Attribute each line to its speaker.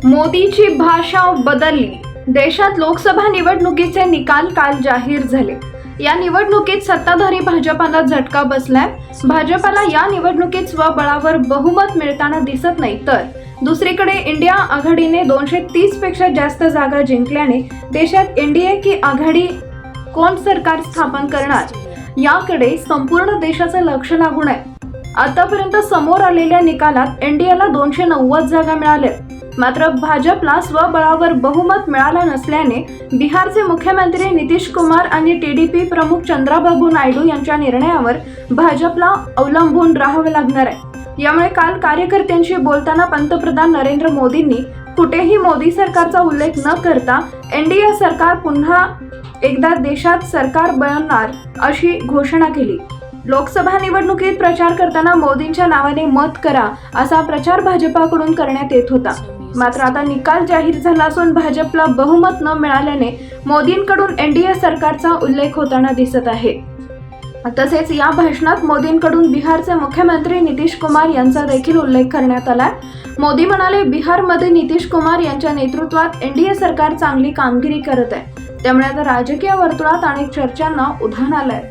Speaker 1: मोदीची भाषा बदलली। देशात लोकसभा निवडणुकीचे निकाल काल जाहीर झाले। या निवडणुकीत सत्ताधारी भाजपाला झटका बसलाय। भाजपाला या निवडणुकीत स्वबळावर बहुमत मिळताना दिसत नाही, तर दुसरीकडे इंडिया आघाडीने 230 पेक्षा जास्त जागा जिंकल्याने देशात एनडीए की आघाडी कोण सरकार स्थापन करणार याकडे संपूर्ण देशाचं लक्ष लागून आहे। आतापर्यंत समोर आलेल्या निकालात एनडीएला 290 जागा मिळाल्या, मात्र भाजपला स्वबळावर बहुमत मिळालं नसल्याने बिहारचे मुख्यमंत्री नितीश कुमार आणि टीडीपी प्रमुख चंद्राबाबू नायडू यांच्या निर्णयावर भाजपला अवलंबून राहावं लागणार आहे। यामुळे काल कार्यकर्त्यांशी बोलताना पंतप्रधान नरेंद्र मोदींनी कुठेही मोदी सरकारचा उल्लेख न करता एनडीए सरकार पुन्हा एकदा देशात सरकार बनणार अशी घोषणा केली। लोकसभा निवडणुकीत प्रचार करताना मोदींच्या नावाने मत करा असा प्रचार भाजपाकडून करण्यात येत होता, मात्र आता निकाल जाहीर झाला असून भाजपला बहुमत न मिळाल्याने मोदींकडून एनडीए सरकारचा उल्लेख होताना दिसत आहे। तसेच या भाषणात मोदींकडून बिहारचे मुख्यमंत्री नितीश कुमार यांचा देखील उल्लेख करण्यात आला। मोदी म्हणाले, बिहारमध्ये नितीश कुमार यांच्या नेतृत्वात एनडीए सरकार चांगली कामगिरी करत आहे, त्यामुळे आता राजकीय वर्तुळात अनेक चर्चांना उधाण आलंय।